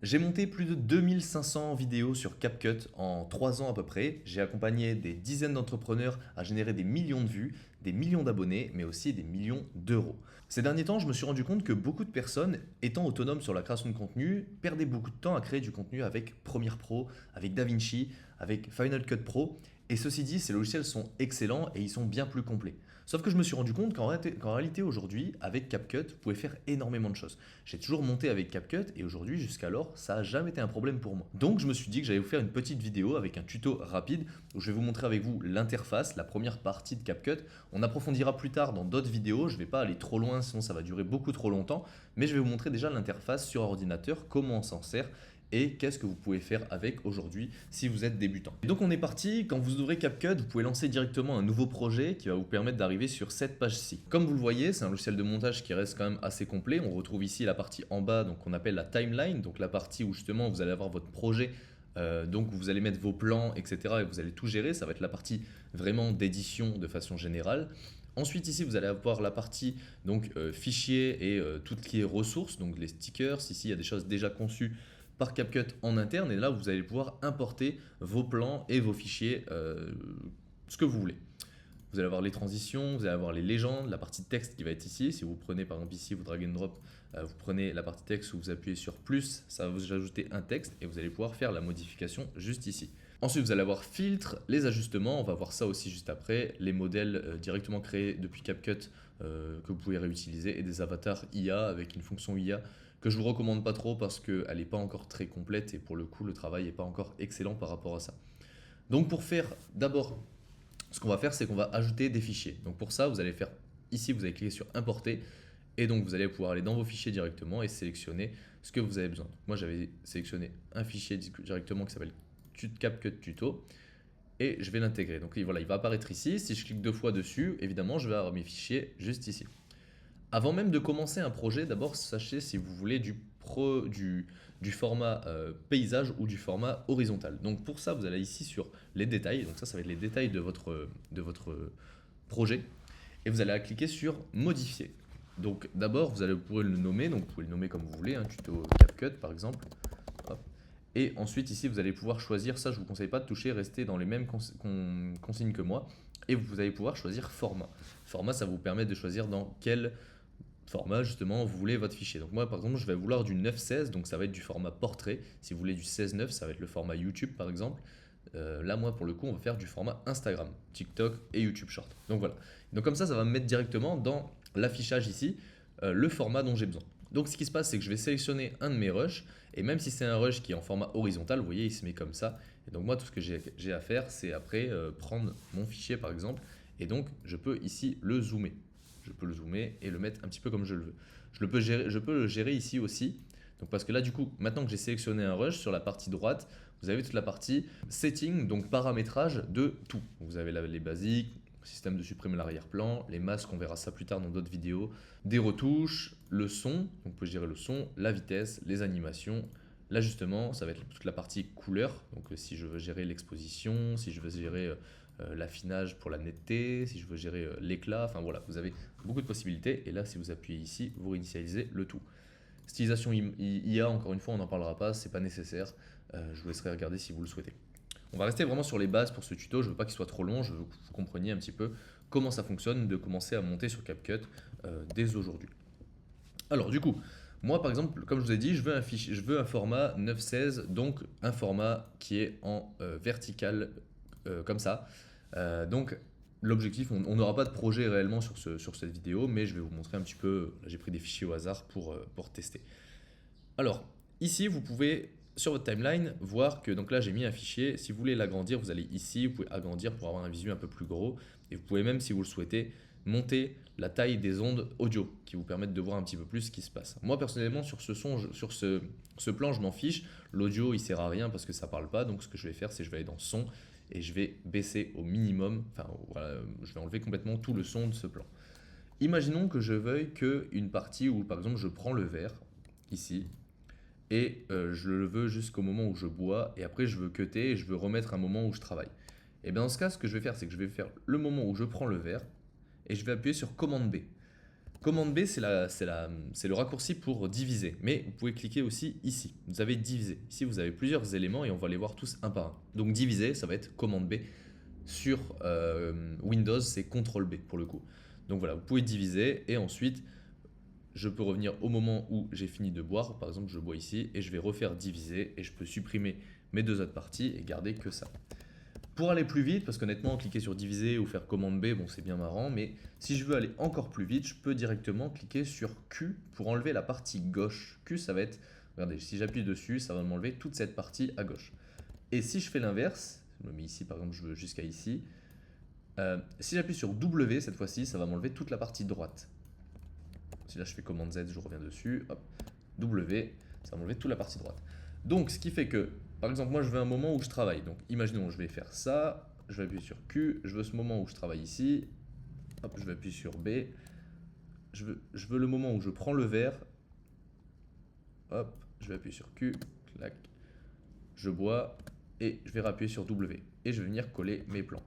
J'ai monté plus de 2500 vidéos sur CapCut en 3 ans à peu près. J'ai accompagné des dizaines d'entrepreneurs à générer des millions de vues, des millions d'abonnés, mais aussi des millions d'euros. Ces derniers temps, je me suis rendu compte que beaucoup de personnes, étant autonomes sur la création de contenu, perdaient beaucoup de temps à créer du contenu avec Premiere Pro, avec DaVinci, avec Final Cut Pro. Et ceci dit, ces logiciels sont excellents et ils sont bien plus complets. Sauf que je me suis rendu compte qu'en réalité aujourd'hui, avec CapCut, vous pouvez faire énormément de choses. J'ai toujours monté avec CapCut et aujourd'hui, jusqu'alors, ça n'a jamais été un problème pour moi. Donc je me suis dit que j'allais vous faire une petite vidéo avec un tuto rapide où je vais vous montrer avec vous l'interface, la première partie de CapCut. On approfondira plus tard dans d'autres vidéos, je ne vais pas aller trop loin sinon ça va durer beaucoup trop longtemps, mais je vais vous montrer déjà l'interface sur ordinateur, comment on s'en sert et qu'est-ce que vous pouvez faire avec aujourd'hui si vous êtes débutant. Et donc on est parti, quand vous ouvrez CapCut, vous pouvez lancer directement un nouveau projet qui va vous permettre d'arriver sur cette page-ci. Comme vous le voyez, c'est un logiciel de montage qui reste quand même assez complet. On retrouve ici la partie en bas donc qu'on appelle la timeline, donc la partie où justement vous allez avoir votre projet. Donc vous allez mettre vos plans, etc. et vous allez tout gérer. Ça va être la partie vraiment d'édition de façon générale. Ensuite ici vous allez avoir la partie donc fichiers et tout ce qui est ressources, donc les stickers. Ici il y a des choses déjà conçues par CapCut en interne et là vous allez pouvoir importer vos plans et vos fichiers, ce que vous voulez. Vous allez avoir les transitions, vous allez avoir les légendes, la partie texte qui va être ici. Si vous prenez par exemple ici, vous drag and drop, vous prenez la partie texte où vous appuyez sur plus, ça va vous ajouter un texte et vous allez pouvoir faire la modification juste ici. Ensuite, vous allez avoir filtre, les ajustements, on va voir ça aussi juste après, les modèles directement créés depuis CapCut que vous pouvez réutiliser et des avatars IA avec une fonction IA que je vous recommande pas trop parce qu'elle n'est pas encore très complète et pour le coup le travail n'est pas encore excellent par rapport à ça. Donc pour faire d'abord, ce qu'on va faire c'est qu'on va ajouter des fichiers. Donc pour ça vous allez faire ici, vous allez cliquer sur importer et donc vous allez pouvoir aller dans vos fichiers directement et sélectionner ce que vous avez besoin. Donc moi j'avais sélectionné un fichier directement qui s'appelle CapCut Tuto et je vais l'intégrer. Donc voilà, il va apparaître ici. Si je clique 2 fois dessus, évidemment je vais avoir mes fichiers juste ici. Avant même de commencer un projet, d'abord sachez si vous voulez du format paysage ou du format horizontal. Donc pour ça, vous allez ici sur les détails. Donc ça va être les détails de votre projet. Et vous allez cliquer sur modifier. Donc d'abord, vous pourrez le nommer. Donc vous pouvez le nommer comme vous voulez, tuto CapCut par exemple. Hop. Et ensuite ici, vous allez pouvoir choisir, ça je ne vous conseille pas de toucher, restez dans les mêmes consignes que moi. Et vous allez pouvoir choisir format. Format, ça vous permet de choisir dans quel format justement vous voulez votre fichier. Donc moi par exemple je vais vouloir du 9:16, donc ça va être du format portrait. Si vous voulez du 16:9, ça va être le format YouTube par exemple. Là moi pour le coup on va faire du format Instagram, TikTok et YouTube Short. Donc voilà. Donc comme ça va me mettre directement dans l'affichage ici le format dont j'ai besoin. Donc ce qui se passe c'est que je vais sélectionner un de mes rushs et même si c'est un rush qui est en format horizontal, vous voyez il se met comme ça. Et donc moi tout ce que j'ai à faire c'est après prendre mon fichier par exemple et donc je peux ici le zoomer. Je peux le zoomer et le mettre un petit peu comme je le veux. Je peux le gérer ici aussi. Donc parce que là, du coup, maintenant que j'ai sélectionné un rush, sur la partie droite, vous avez toute la partie setting, donc paramétrage de tout. Vous avez les basiques, système de supprimer l'arrière-plan, les masques, on verra ça plus tard dans d'autres vidéos, des retouches, le son, donc vous pouvez gérer le son, la vitesse, les animations, l'ajustement, ça va être toute la partie couleur, donc si je veux gérer l'exposition, si je veux gérer l'affinage pour la netteté, si je veux gérer l'éclat, enfin voilà, vous avez beaucoup de possibilités. Et là, si vous appuyez ici, vous réinitialisez le tout. Stylisation IA, encore une fois, on n'en parlera pas, c'est pas nécessaire. Je vous laisserai regarder si vous le souhaitez. On va rester vraiment sur les bases pour ce tuto, je veux pas qu'il soit trop long, je veux que vous compreniez un petit peu comment ça fonctionne, de commencer à monter sur CapCut dès aujourd'hui. Alors du coup, moi par exemple, comme je vous ai dit, je veux un format 9:16, donc un format qui est en vertical comme ça. Donc l'objectif, on n'aura pas de projet réellement sur cette vidéo, mais je vais vous montrer un petit peu, là j'ai pris des fichiers au hasard pour tester. Alors ici, vous pouvez sur votre timeline voir que donc là j'ai mis un fichier, si vous voulez l'agrandir, vous allez ici, vous pouvez agrandir pour avoir un visu un peu plus gros, et vous pouvez même si vous le souhaitez, monter la taille des ondes audio qui vous permettent de voir un petit peu plus ce qui se passe. Moi personnellement sur ce plan je m'en fiche, l'audio il sert à rien parce que ça parle pas, donc ce que je vais faire c'est que je vais aller dans son et je vais baisser au minimum, enfin voilà, je vais enlever complètement tout le son de ce plan. Imaginons que je veuille qu'une partie où par exemple je prends le verre ici et je le veux jusqu'au moment où je bois et après je veux cutter et je veux remettre un moment où je travaille. Et bien dans ce cas ce que je vais faire c'est que je vais faire le moment où je prends le verre et je vais appuyer sur commande B. Commande B, c'est le raccourci pour diviser. Mais vous pouvez cliquer aussi ici. Vous avez diviser. Ici, vous avez plusieurs éléments et on va les voir tous un par un. Donc diviser, ça va être commande B. Sur Windows, c'est CTRL B pour le coup. Donc voilà, vous pouvez diviser et ensuite, je peux revenir au moment où j'ai fini de boire. Par exemple, je bois ici et je vais refaire diviser et je peux supprimer mes deux autres parties et garder que ça. Pour aller plus vite, parce qu'honnêtement, cliquer sur diviser ou faire commande B, bon, c'est bien marrant, mais si je veux aller encore plus vite, je peux directement cliquer sur Q pour enlever la partie gauche. Q, ça va être, regardez, si j'appuie dessus, ça va m'enlever toute cette partie à gauche. Et si je fais l'inverse, je me mets ici, par exemple, je veux jusqu'à ici, si j'appuie sur W cette fois-ci, ça va m'enlever toute la partie droite. Si là je fais commande Z, je reviens dessus, hop, W, ça va m'enlever toute la partie droite. Donc, ce qui fait que, par exemple, moi, je veux un moment où je travaille. Donc, imaginons, je vais faire ça, je vais appuyer sur Q, je veux ce moment où je travaille ici, hop, je vais appuyer sur B, je veux le moment où je prends le verre, hop, je vais appuyer sur Q, clac, je bois, et je vais réappuyer sur W. Et je vais venir coller mes plans.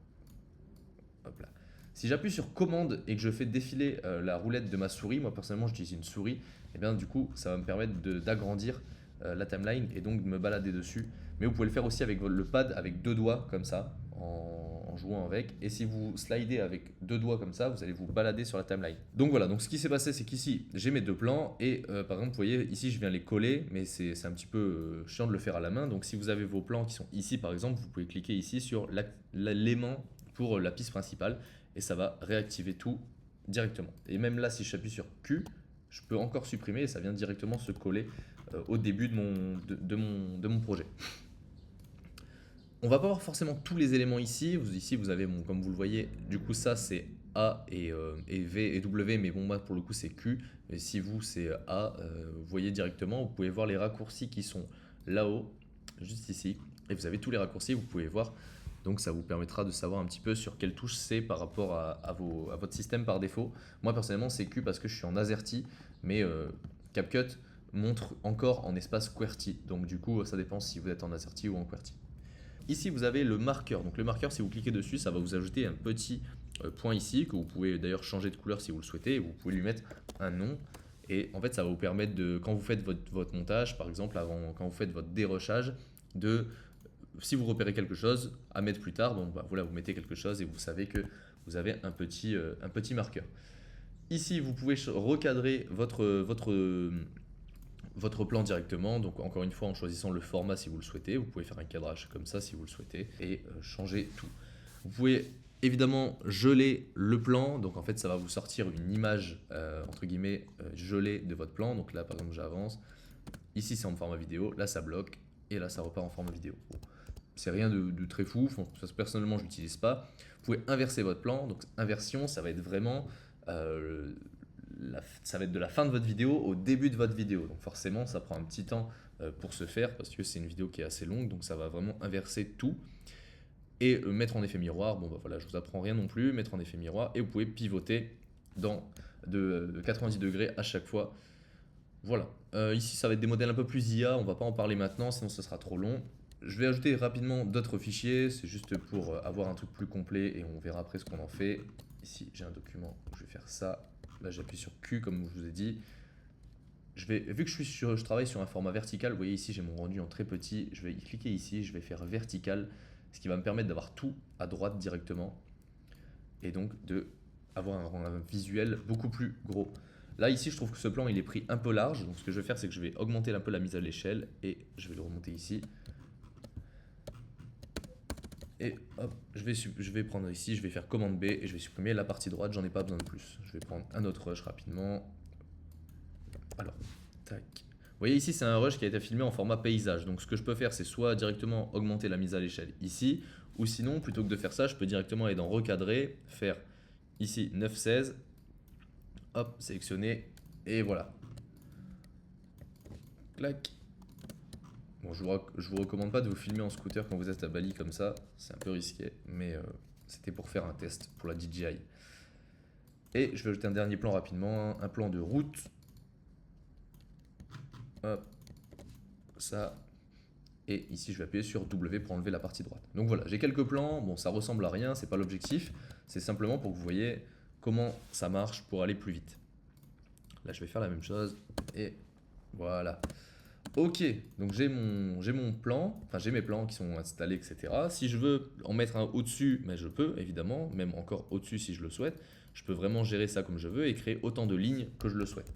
Hop là. Si j'appuie sur commande et que je fais défiler la roulette de ma souris, moi personnellement j'utilise une souris, et bien du coup ça va me permettre d'agrandir la timeline et donc de me balader dessus. Mais vous pouvez le faire aussi avec le pad avec deux doigts comme ça, en jouant avec. Et si vous slidez avec deux doigts comme ça, vous allez vous balader sur la timeline. Donc voilà, donc ce qui s'est passé, c'est qu'ici j'ai mes deux plans et par exemple vous voyez ici je viens les coller, mais c'est un petit peu chiant de le faire à la main. Donc si vous avez vos plans qui sont ici par exemple, vous pouvez cliquer ici sur l'aimant pour la piste principale et ça va réactiver tout directement. Et même là, si j'appuie sur Q, je peux encore supprimer et ça vient directement se coller au début de mon projet. On va pas voir forcément tous les éléments ici. Ici, vous avez, comme vous le voyez, du coup, ça c'est A et V et W, mais bon, moi pour le coup c'est Q. Et si vous c'est A, vous voyez directement, vous pouvez voir les raccourcis qui sont là-haut, juste ici. Et vous avez tous les raccourcis, vous pouvez voir. Donc ça vous permettra de savoir un petit peu sur quelle touche c'est par rapport à votre système par défaut. Moi personnellement c'est Q parce que je suis en AZERTY, mais CapCut montre encore en espace QWERTY. Donc du coup ça dépend si vous êtes en AZERTY ou en QWERTY. Ici vous avez le marqueur. Donc le marqueur, si vous cliquez dessus, ça va vous ajouter un petit point ici que vous pouvez d'ailleurs changer de couleur si vous le souhaitez. Et vous pouvez lui mettre un nom. Et en fait ça va vous permettre de, quand vous faites votre montage, par exemple quand vous faites votre dérochage, si vous repérez quelque chose à mettre plus tard, bon, bah, voilà, vous mettez quelque chose et vous savez que vous avez un petit marqueur. Ici, vous pouvez recadrer votre plan directement. Donc encore une fois, en choisissant le format si vous le souhaitez. Vous pouvez faire un cadrage comme ça si vous le souhaitez et changer tout. Vous pouvez évidemment geler le plan. Donc en fait, ça va vous sortir une image entre guillemets gelée de votre plan. Donc là, par exemple, j'avance. Ici, c'est en format vidéo. Là, ça bloque. Et là, ça repart en format vidéo. Bon. C'est rien de très fou. Enfin, personnellement, je l'utilise pas. Vous pouvez inverser votre plan. Donc, inversion, ça va être vraiment ça va être de la fin de votre vidéo au début de votre vidéo. Donc, forcément, ça prend un petit temps pour se faire parce que c'est une vidéo qui est assez longue. Donc, ça va vraiment inverser tout. Et mettre en effet miroir. Bon, bah voilà, je vous apprends rien non plus. Mettre en effet miroir. Et vous pouvez pivoter de 90 degrés à chaque fois. Voilà. Ici, ça va être des modèles un peu plus IA. On va pas en parler maintenant, sinon ça sera trop long. Je vais ajouter rapidement d'autres fichiers, c'est juste pour avoir un truc plus complet et on verra après ce qu'on en fait. Ici, j'ai un document où je vais faire ça. Là, j'appuie sur Q comme je vous ai dit. Vu que je travaille sur un format vertical, vous voyez ici, j'ai mon rendu en très petit. Je vais cliquer ici, je vais faire vertical, ce qui va me permettre d'avoir tout à droite directement et donc d'avoir un visuel beaucoup plus gros. Là, ici, je trouve que ce plan, il est pris un peu large. Donc, ce que je vais faire, c'est que je vais augmenter un peu la mise à l'échelle et je vais le remonter ici. Et hop, je vais prendre ici, je vais faire commande B et je vais supprimer la partie droite, j'en ai pas besoin de plus. Je vais prendre un autre rush rapidement. Alors, tac. Vous voyez ici, c'est un rush qui a été filmé en format paysage. Donc, ce que je peux faire, c'est soit directement augmenter la mise à l'échelle ici, ou sinon, plutôt que de faire ça, je peux directement aller dans recadrer, faire ici 9:16. Hop, sélectionner et voilà. Clac. Bon, je vous recommande pas de vous filmer en scooter quand vous êtes à Bali comme ça, c'est un peu risqué, mais c'était pour faire un test pour la DJI. Et je vais ajouter un dernier plan rapidement, un plan de route. Hop, ça. Et ici, je vais appuyer sur W pour enlever la partie droite. Donc voilà, j'ai quelques plans. Bon, ça ressemble à rien, c'est pas l'objectif. C'est simplement pour que vous voyez comment ça marche pour aller plus vite. Là, je vais faire la même chose et voilà. Ok, donc j'ai mon plan, enfin j'ai mes plans qui sont installés, etc. Si je veux en mettre un au-dessus, mais je peux évidemment, même encore au-dessus si je le souhaite. Je peux vraiment gérer ça comme je veux et créer autant de lignes que je le souhaite.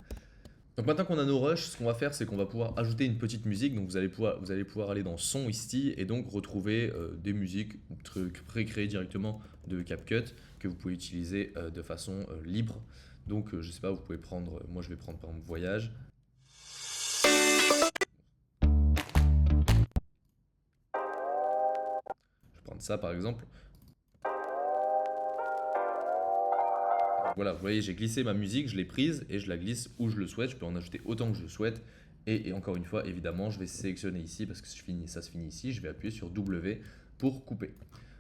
Donc maintenant qu'on a nos rushs, ce qu'on va faire, c'est qu'on va pouvoir ajouter une petite musique. Donc vous allez pouvoir aller dans Son ici et donc retrouver des musiques pré-créées directement de CapCut que vous pouvez utiliser de façon libre. Donc je sais pas, vous pouvez prendre, moi je vais prendre par exemple Voyage. Je vais prendre ça par exemple. Voilà, vous voyez, j'ai glissé ma musique, je l'ai prise et je la glisse où je le souhaite. Je peux en ajouter autant que je le souhaite. Et encore une fois, évidemment, je vais sélectionner ici parce que ça se finit ici. Je vais appuyer sur W pour couper.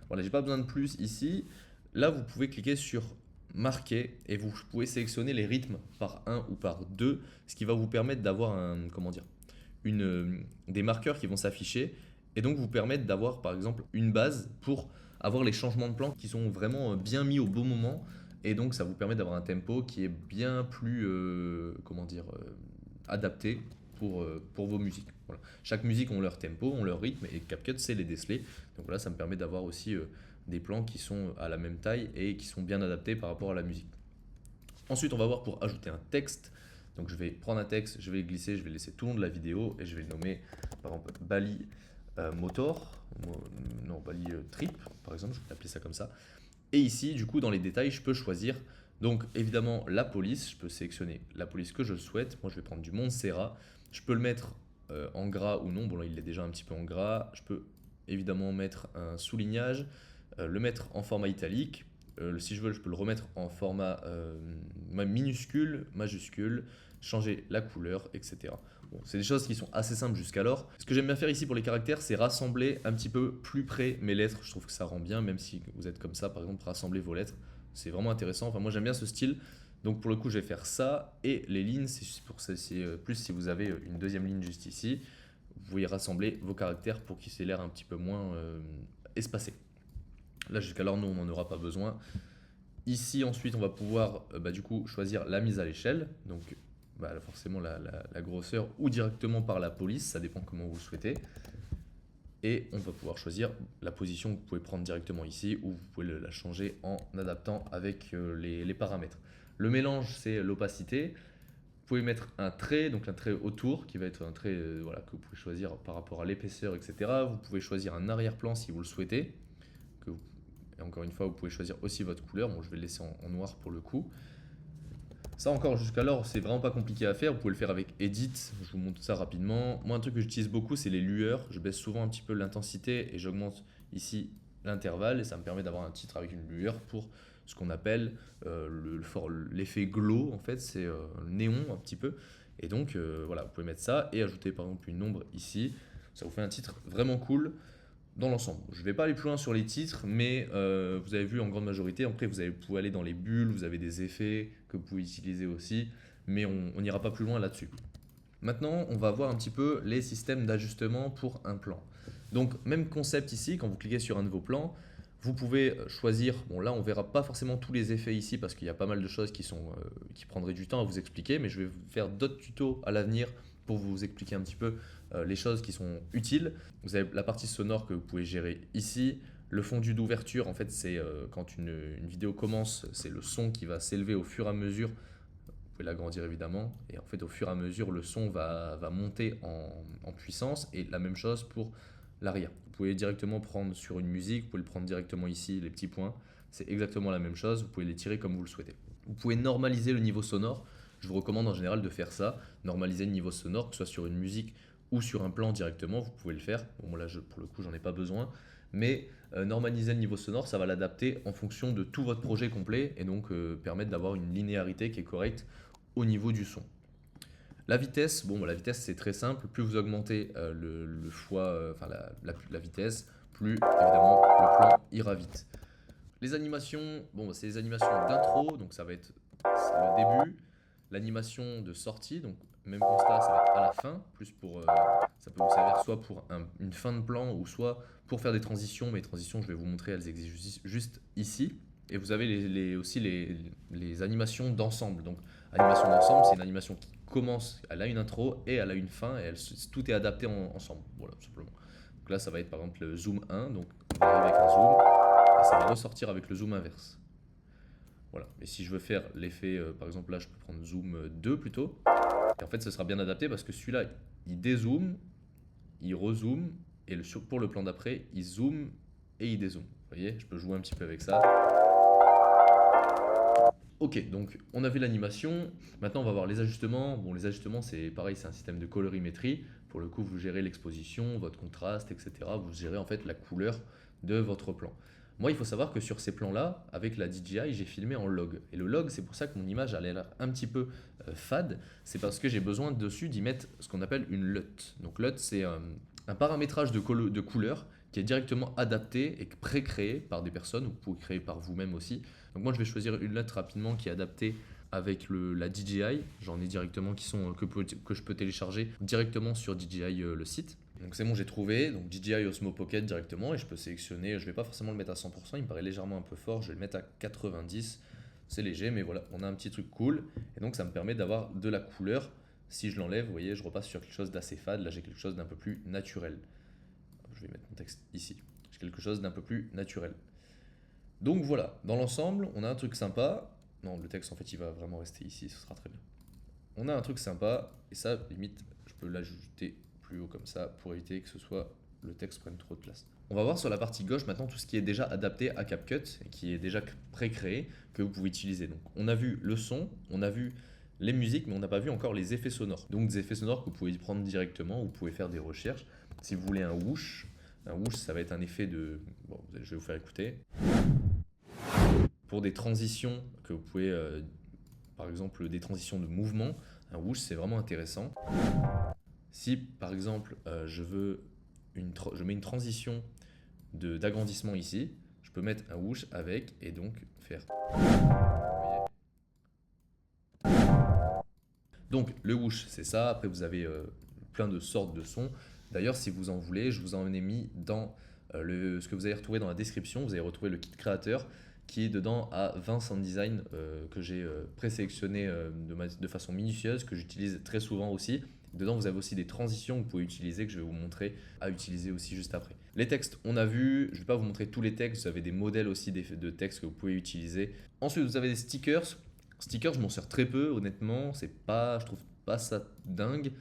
Voilà, j'ai pas besoin de plus ici. Là, vous pouvez cliquer sur marquer et vous pouvez sélectionner les rythmes par 1 ou par 2, ce qui va vous permettre d'avoir comment dire, des marqueurs qui vont s'afficher et donc vous permettre d'avoir par exemple une base pour avoir les changements de plan qui sont vraiment bien mis au bon moment et donc ça vous permet d'avoir un tempo qui est bien plus comment dire, adapté pour vos musiques. Voilà. Chaque musique ont leur tempo, ont leur rythme et CapCut sait les déceler. Donc là ça me permet d'avoir aussi des plans qui sont à la même taille et qui sont bien adaptés par rapport à la musique. Ensuite on va voir pour ajouter un texte. Donc je vais prendre un texte, je vais le glisser, je vais le laisser tout le long de la vidéo et je vais le nommer par exemple Bali Motor, non Bali Trip par exemple, je vais appeler ça comme ça. Et ici du coup dans les détails je peux choisir donc évidemment la police, je peux sélectionner la police que je souhaite. Moi je vais prendre du Montserrat, je peux le mettre en gras ou non, bon là il est déjà un petit peu en gras, je peux évidemment mettre un soulignage, le mettre en format italique. Si je veux, je peux le remettre en format minuscule, majuscule, changer la couleur, etc. Bon, c'est des choses qui sont assez simples jusqu'alors. Ce que j'aime bien faire ici pour les caractères, c'est rassembler un petit peu plus près mes lettres. Je trouve que ça rend bien, même si vous êtes comme ça, par exemple, rassembler vos lettres. C'est vraiment intéressant. Enfin, moi, j'aime bien ce style. Donc, pour le coup, je vais faire ça. Et les lignes, c'est plus si vous avez une deuxième ligne juste ici. Vous pouvez rassembler vos caractères pour qu'ils aient l'air un petit peu moins espacés. Là, jusqu'alors, nous, on n'en aura pas besoin. Ici, ensuite, on va pouvoir du coup choisir la mise à l'échelle. Donc, forcément, la grosseur ou directement par la police. Ça dépend comment vous le souhaitez. Et on va pouvoir choisir la position que vous pouvez prendre directement ici ou vous pouvez la changer en adaptant avec les paramètres. Le mélange, c'est l'opacité. Vous pouvez mettre un trait, donc un trait autour, qui va être un trait voilà, que vous pouvez choisir par rapport à l'épaisseur, etc. Vous pouvez choisir un arrière-plan si vous le souhaitez. Et encore une fois, vous pouvez choisir aussi votre couleur. Bon, je vais le laisser en noir pour le coup. Ça encore, jusqu'alors, c'est vraiment pas compliqué à faire. Vous pouvez le faire avec Edit. Je vous montre ça rapidement. Moi, un truc que j'utilise beaucoup, c'est les lueurs. Je baisse souvent un petit peu l'intensité et j'augmente ici l'intervalle. Et ça me permet d'avoir un titre avec une lueur pour ce qu'on appelle l'effet glow. En fait, c'est néon un petit peu. Et donc, voilà, vous pouvez mettre ça et ajouter par exemple une ombre ici. Ça vous fait un titre vraiment cool dans l'ensemble. Je ne vais pas aller plus loin sur les titres, mais vous avez vu en grande majorité. Après, vous pouvez aller dans les bulles, vous avez des effets que vous pouvez utiliser aussi, mais on n'ira pas plus loin là-dessus. Maintenant, on va voir un petit peu les systèmes d'ajustement pour un plan. Donc, même concept ici, quand vous cliquez sur un de vos plans, vous pouvez choisir, bon là on verra pas forcément tous les effets ici parce qu'il y a pas mal de choses qui prendraient du temps à vous expliquer, mais je vais vous faire d'autres tutos à l'avenir pour vous expliquer un petit peu les choses qui sont utiles. Vous avez la partie sonore que vous pouvez gérer ici. Le fondu d'ouverture, en fait, c'est quand une vidéo commence, c'est le son qui va s'élever au fur et à mesure. Vous pouvez l'agrandir évidemment. Et en fait, au fur et à mesure, le son va monter en puissance. Et la même chose pour l'arrière. Vous pouvez directement prendre sur une musique, vous pouvez le prendre directement ici, les petits points. C'est exactement la même chose. Vous pouvez les tirer comme vous le souhaitez. Vous pouvez normaliser le niveau sonore. Je vous recommande en général de faire ça. Normaliser le niveau sonore, que ce soit sur une musique ou sur un plan directement, vous pouvez le faire. Bon, là, pour le coup, j'en ai pas besoin. Mais normaliser le niveau sonore, ça va l'adapter en fonction de tout votre projet complet et donc permettre d'avoir une linéarité qui est correcte au niveau du son. La vitesse, bon, la vitesse c'est très simple. Plus vous augmentez le choix, enfin la vitesse, plus évidemment le plan ira vite. Les animations, bon, c'est les animations d'intro, donc ça va être le début. L'animation de sortie, donc même constat, ça va être à la fin, plus pour, ça peut vous servir soit pour une fin de plan ou soit pour faire des transitions. Mais les transitions, je vais vous montrer, elles existent juste ici. Et vous avez aussi les animations d'ensemble. Donc Animation d'ensemble, c'est une animation qui commence, elle a une intro et elle a une fin et tout est adapté ensemble. Voilà, tout simplement. Donc là, ça va être par exemple le zoom 1, donc on va arriver avec un zoom et ça va ressortir avec le zoom inverse. Voilà. Et si je veux faire l'effet, par exemple là, je peux prendre zoom 2 plutôt. Et en fait, ce sera bien adapté parce que celui-là, il dézoome, il rezoome et pour le plan d'après, il zoome et il dézoome. Vous voyez, je peux jouer un petit peu avec ça. Ok, donc on a vu l'animation. Maintenant, on va voir les ajustements. Bon, les ajustements, c'est pareil, c'est un système de colorimétrie. Pour le coup, vous gérez l'exposition, votre contraste, etc. Vous gérez en fait la couleur de votre plan. Moi, il faut savoir que sur ces plans-là, avec la DJI, j'ai filmé en log. Et le log, c'est pour ça que mon image a l'air un petit peu fade. C'est parce que j'ai besoin dessus d'y mettre ce qu'on appelle une LUT. Donc LUT, c'est un paramétrage de couleur qui est directement adapté et pré-créé par des personnes. Vous pouvez créer par vous-même aussi. Donc moi, je vais choisir une LUT rapidement qui est adaptée avec la DJI. J'en ai directement qui sont que je peux télécharger directement sur DJI le site. Donc c'est bon, j'ai trouvé, donc DJI Osmo Pocket directement et je peux sélectionner, je vais pas forcément le mettre à 100%, il me paraît légèrement un peu fort, je vais le mettre à 90, c'est léger mais voilà, on a un petit truc cool et donc ça me permet d'avoir de la couleur. Si je l'enlève, vous voyez, je repasse sur quelque chose d'assez fade, là j'ai quelque chose d'un peu plus naturel. Je vais mettre mon texte ici, j'ai quelque chose d'un peu plus naturel. Donc voilà, dans l'ensemble, on a un truc sympa. Non, le texte en fait il va vraiment rester ici, ce sera très bien. On a un truc sympa et ça, limite, je peux l'ajouter plus haut comme ça pour éviter que le texte prenne trop de place. On va voir sur la partie gauche maintenant tout ce qui est déjà adapté à CapCut et qui est déjà pré-créé que vous pouvez utiliser. Donc on a vu le son, on a vu les musiques, mais on n'a pas vu encore les effets sonores. Donc des effets sonores que vous pouvez prendre directement, vous pouvez faire des recherches. Si vous voulez un whoosh, ça va être un effet de... Bon, je vais vous faire écouter. Pour des transitions que vous pouvez... par exemple des transitions de mouvement, un whoosh c'est vraiment intéressant. Si par exemple je mets une transition d'agrandissement ici, je peux mettre un whoosh avec et donc faire. Donc le whoosh c'est ça, après vous avez plein de sortes de sons. D'ailleurs si vous en voulez, je vous en ai mis dans ce que vous allez retrouver dans la description, vous allez retrouver le kit créateur qui est dedans à 20 sound design que j'ai présélectionné de façon minutieuse, que j'utilise très souvent aussi. Dedans, vous avez aussi des transitions que vous pouvez utiliser, que je vais vous montrer à utiliser aussi juste après. Les textes, on a vu, je ne vais pas vous montrer tous les textes, vous avez des modèles aussi de textes que vous pouvez utiliser. Ensuite, vous avez des stickers. Stickers, je m'en sers très peu, honnêtement, je trouve pas ça dingue,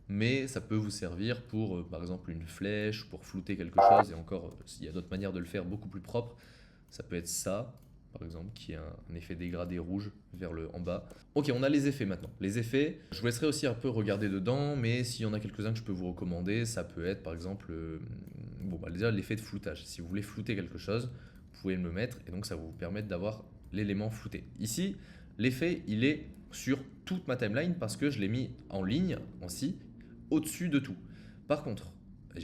mais ça peut vous servir pour, par exemple, une flèche, pour flouter quelque chose, et encore, il y a d'autres manières de le faire beaucoup plus propre. Ça peut être ça, par exemple, qui est un effet dégradé rouge vers le en bas. Ok, on a les effets maintenant. Les effets, je vous laisserai aussi un peu regarder dedans, mais s'il y en a quelques-uns que je peux vous recommander, ça peut être par exemple, déjà l'effet de floutage. Si vous voulez flouter quelque chose, vous pouvez me le mettre et donc ça va vous permettre d'avoir l'élément flouté. Ici, l'effet, il est sur toute ma timeline parce que je l'ai mis en ligne, en si, au-dessus de tout. Par contre,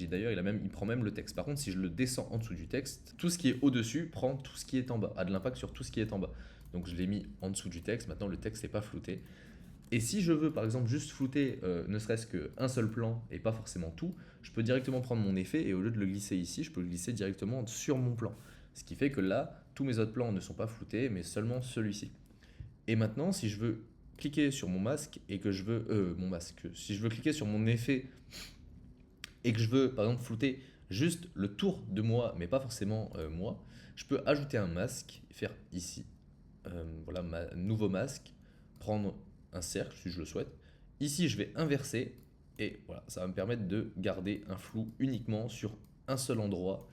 d'ailleurs, il prend même le texte. Par contre, si je le descends en dessous du texte, tout ce qui est au-dessus prend tout ce qui est en bas, a de l'impact sur tout ce qui est en bas. Donc je l'ai mis en dessous du texte, maintenant le texte n'est pas flouté. Et si je veux par exemple juste flouter ne serait-ce qu'un seul plan et pas forcément tout, je peux directement prendre mon effet et au lieu de le glisser ici, je peux le glisser directement sur mon plan. Ce qui fait que là, tous mes autres plans ne sont pas floutés, mais seulement celui-ci. Et maintenant, si je veux cliquer sur mon masque et que je veux... si je veux cliquer sur mon effet et que je veux par exemple flouter juste le tour de moi, mais pas forcément moi, je peux ajouter un masque, faire ici, voilà, nouveau masque, prendre un cercle si je le souhaite. Ici, je vais inverser et voilà, ça va me permettre de garder un flou uniquement sur un seul endroit.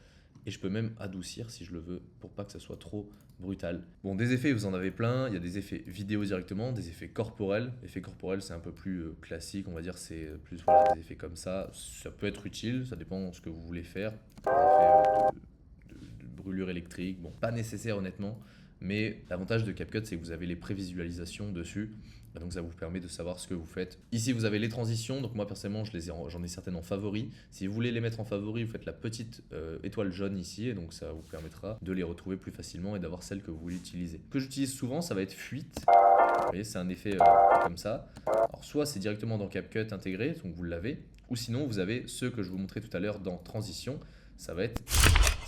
Et je peux même adoucir si je le veux pour pas que ça soit trop brutal. Bon, des effets, vous en avez plein. Il y a des effets vidéo directement, des effets corporels. Effets corporels, c'est un peu plus classique, on va dire, c'est plus voilà, des effets comme ça. Ça peut être utile, ça dépend de ce que vous voulez faire. Des effets de brûlure électrique, bon, pas nécessaire honnêtement. Mais l'avantage de CapCut, c'est que vous avez les prévisualisations dessus. Donc ça vous permet de savoir ce que vous faites. Ici, vous avez les transitions. Donc moi, personnellement, j'en ai certaines en favori. Si vous voulez les mettre en favori, vous faites la petite étoile jaune ici. Et donc ça vous permettra de les retrouver plus facilement et d'avoir celles que vous voulez utiliser. Ce que j'utilise souvent, ça va être fuite. Vous voyez, c'est un effet comme ça. Alors soit c'est directement dans CapCut intégré, donc vous l'avez. Ou sinon, vous avez ceux que je vous montrais tout à l'heure dans transition. Ça va être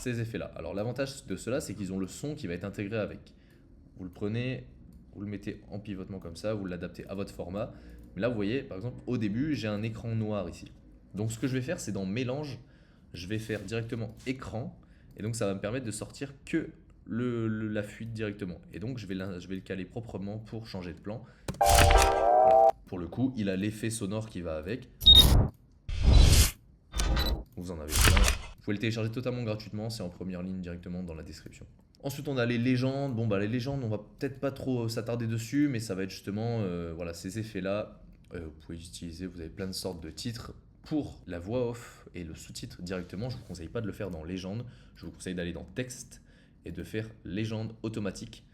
ces effets-là. Alors l'avantage de cela, c'est qu'ils ont le son qui va être intégré avec. Vous le prenez, vous le mettez en pivotement comme ça, vous l'adaptez à votre format. Mais là, vous voyez, par exemple, au début, j'ai un écran noir ici. Donc, ce que je vais faire, c'est dans Mélange, je vais faire directement Écran. Et donc, ça va me permettre de sortir que la fuite directement. Et donc, je vais le caler proprement pour changer de plan. Voilà. Pour le coup, il a l'effet sonore qui va avec. Vous en avez plein. Vous pouvez le télécharger totalement gratuitement, c'est en première ligne directement dans la description. Ensuite, on a les légendes. Bon, bah, les légendes, on va peut-être pas trop s'attarder dessus, mais ça va être justement voilà, ces effets-là. Vous pouvez les utiliser, vous avez plein de sortes de titres. Pour la voix off et le sous-titre directement, je ne vous conseille pas de le faire dans légende. Je vous conseille d'aller dans texte et de faire légende automatique.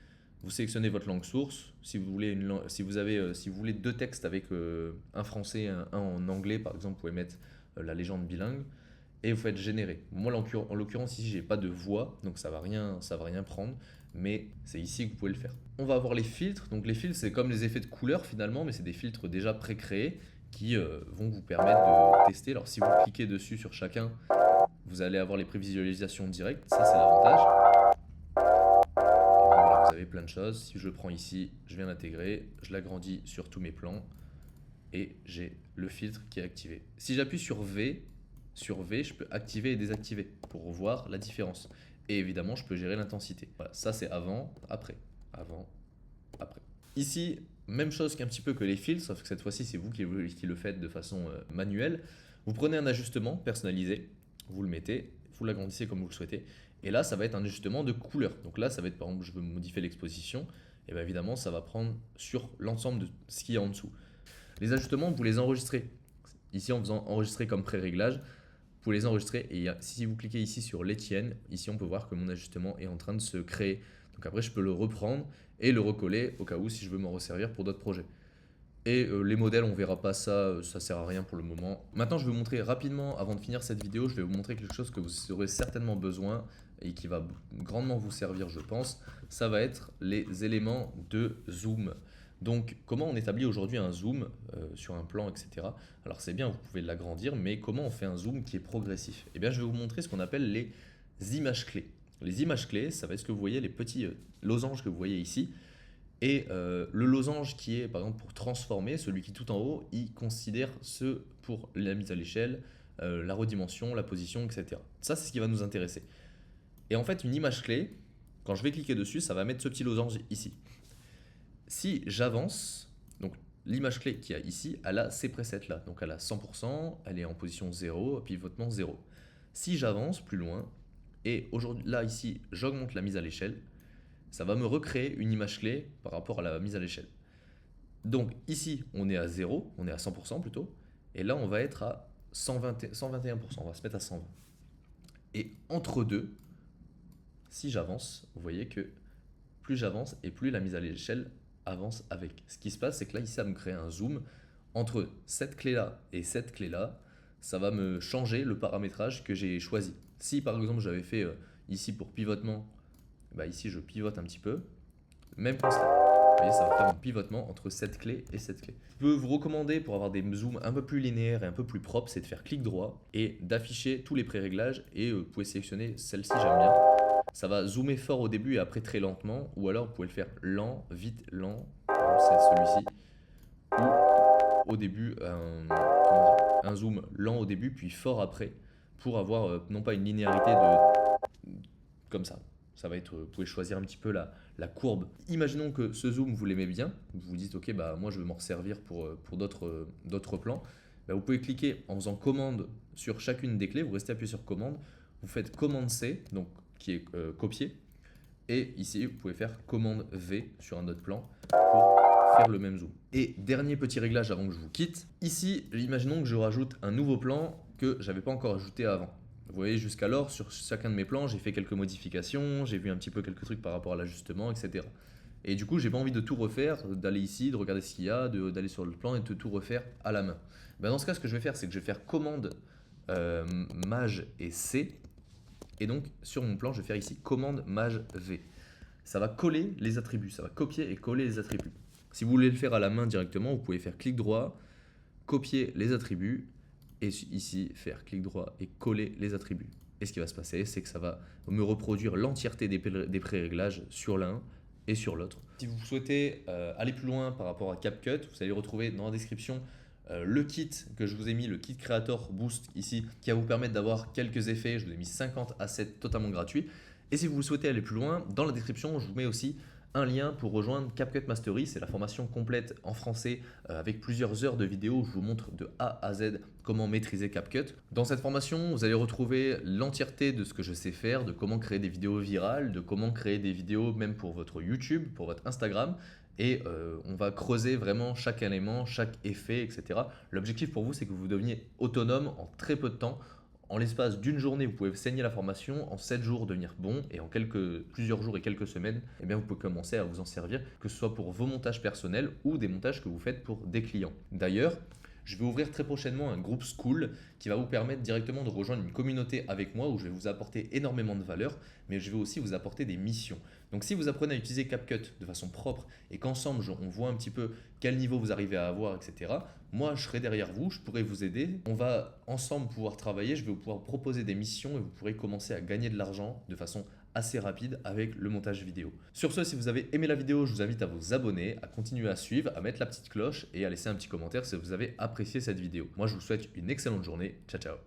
Vous sélectionnez votre langue source. Si vous voulez, si vous voulez deux textes avec un français et un en anglais, par exemple, vous pouvez mettre la légende bilingue et vous faites générer. Moi, en l'occurrence, ici, j'ai pas de voix, donc ça va rien prendre, mais c'est ici que vous pouvez le faire. On va avoir les filtres. Donc les filtres, c'est comme les effets de couleur finalement, mais c'est des filtres déjà pré-créés qui vont vous permettre de tester. Alors si vous cliquez dessus sur chacun, vous allez avoir les prévisualisations directes, ça c'est l'avantage. Voilà, vous avez plein de choses. Si je le prends ici, je viens d'intégrer, je l'agrandis sur tous mes plans et j'ai le filtre qui est activé. Si j'appuie sur V, je peux activer et désactiver pour voir la différence. Et évidemment, je peux gérer l'intensité. Voilà, ça c'est avant, après. Avant, après. Ici, même chose qu'un petit peu que les filtres, sauf que cette fois-ci, c'est vous qui le faites de façon manuelle. Vous prenez un ajustement personnalisé, vous le mettez, vous l'agrandissez comme vous le souhaitez. Et là, ça va être un ajustement de couleur. Donc là, ça va être, par exemple, je veux modifier l'exposition. Et bien évidemment, ça va prendre sur l'ensemble de ce qu'il y a en dessous. Les ajustements, vous les enregistrez. Ici, en faisant enregistrer comme pré-réglage, vous pouvez les enregistrer. Et si vous cliquez ici sur les tiennes, ici, on peut voir que mon ajustement est en train de se créer. Donc après, je peux le reprendre et le recoller au cas où si je veux m'en resservir pour d'autres projets. Et les modèles, on verra pas ça, ça sert à rien pour le moment. Maintenant, je vais vous montrer rapidement, avant de finir cette vidéo, je vais vous montrer quelque chose que vous aurez certainement besoin et qui va grandement vous servir, je pense. Ça va être les éléments de zoom. Donc, comment on établit aujourd'hui un zoom sur un plan, etc. Alors, c'est bien, vous pouvez l'agrandir, mais comment on fait un zoom qui est progressif? Eh bien, je vais vous montrer ce qu'on appelle les images clés. Les images clés, ça va être ce que vous voyez, les petits losanges que vous voyez ici. Et le losange qui est, par exemple, pour transformer, celui qui est tout en haut, il considère ce pour la mise à l'échelle, la redimension, la position, etc. Ça, c'est ce qui va nous intéresser. Et en fait, une image clé, quand je vais cliquer dessus, ça va mettre ce petit losange ici. Si j'avance, donc l'image clé qu'il y a ici, elle a ces presets-là. Donc elle a 100%, elle est en position 0, pivotement 0. Si j'avance plus loin, et aujourd'hui, là, ici, j'augmente la mise à l'échelle, ça va me recréer une image clé par rapport à la mise à l'échelle. Donc ici, on est à 0, on est à 100% plutôt, et là, on va être à 121%, on va se mettre à 120. Et entre deux, si j'avance, vous voyez que plus j'avance et plus la mise à l'échelle avance avec. Ce qui se passe, c'est que là, ici, ça me crée un zoom entre cette clé-là et cette clé-là. Ça va me changer le paramétrage que j'ai choisi. Si par exemple, j'avais fait ici pour pivotement, bah ici, je pivote un petit peu. Même constat. Vous voyez, ça va faire un pivotement entre cette clé et cette clé. Je peux vous recommander pour avoir des zooms un peu plus linéaires et un peu plus propres, c'est de faire clic droit et d'afficher tous les pré-réglages. Et vous pouvez sélectionner celle-ci, j'aime bien. Ça va zoomer fort au début et après très lentement. Ou alors vous pouvez le faire lent, vite, lent. C'est celui-ci. Ou au début, un zoom lent au début puis fort après. Pour avoir non pas une linéarité comme ça. Ça va être, vous pouvez choisir un petit peu la courbe. Imaginons que ce zoom, vous l'aimez bien. Vous vous dites, ok, bah, moi je veux m'en servir pour d'autres plans. Bah, vous pouvez cliquer en faisant commande sur chacune des clés. Vous restez appuyé sur commande. Vous faites commande C, donc qui est copier. Et ici, vous pouvez faire commande V sur un autre plan pour faire le même zoom. Et dernier petit réglage avant que je vous quitte. Ici, imaginons que je rajoute un nouveau plan que j'avais pas encore ajouté avant. Vous voyez, jusqu'alors, sur chacun de mes plans, j'ai fait quelques modifications, j'ai vu un petit peu quelques trucs par rapport à l'ajustement, etc. Et du coup, j'ai pas envie de tout refaire, d'aller ici, de regarder ce qu'il y a, d'aller sur le plan et de tout refaire à la main. Ben dans ce cas, ce que je vais faire, c'est que je vais faire commande Maj et C. Et donc, sur mon plan, je vais faire ici commande Maj V. Ça va coller les attributs, ça va copier et coller les attributs. Si vous voulez le faire à la main directement, vous pouvez faire clic droit, copier les attributs, et ici faire clic droit et coller les attributs. Et ce qui va se passer, c'est que ça va me reproduire l'entièreté des pré-réglages sur l'un et sur l'autre. Si vous souhaitez aller plus loin par rapport à CapCut, vous allez retrouver dans la description le kit que je vous ai mis, le kit Creator Boost ici, qui va vous permettre d'avoir quelques effets. Je vous ai mis 50 assets totalement gratuits. Et si vous souhaitez aller plus loin, dans la description, je vous mets aussi un lien pour rejoindre CapCut Mastery. C'est la formation complète en français avec plusieurs heures de vidéos où je vous montre de A à Z comment maîtriser CapCut. Dans cette formation, vous allez retrouver l'entièreté de ce que je sais faire, de comment créer des vidéos virales, de comment créer des vidéos même pour votre YouTube, pour votre Instagram. Et on va creuser vraiment chaque élément, chaque effet, etc. L'objectif pour vous, c'est que vous deveniez autonome en très peu de temps. En l'espace d'une journée, vous pouvez saigner la formation, en 7 jours devenir bon, et en plusieurs jours et quelques semaines, eh bien, vous pouvez commencer à vous en servir, que ce soit pour vos montages personnels ou des montages que vous faites pour des clients. D'ailleurs, je vais ouvrir très prochainement un groupe School qui va vous permettre directement de rejoindre une communauté avec moi où je vais vous apporter énormément de valeur, mais je vais aussi vous apporter des missions. Donc si vous apprenez à utiliser CapCut de façon propre et qu'ensemble on voit un petit peu quel niveau vous arrivez à avoir, etc., moi je serai derrière vous, je pourrai vous aider. On va ensemble pouvoir travailler, je vais vous pouvoir proposer des missions et vous pourrez commencer à gagner de l'argent de façon assez rapide avec le montage vidéo. Sur ce, si vous avez aimé la vidéo, je vous invite à vous abonner, à continuer à suivre, à mettre la petite cloche et à laisser un petit commentaire si vous avez apprécié cette vidéo. Moi, je vous souhaite une excellente journée. Ciao, ciao.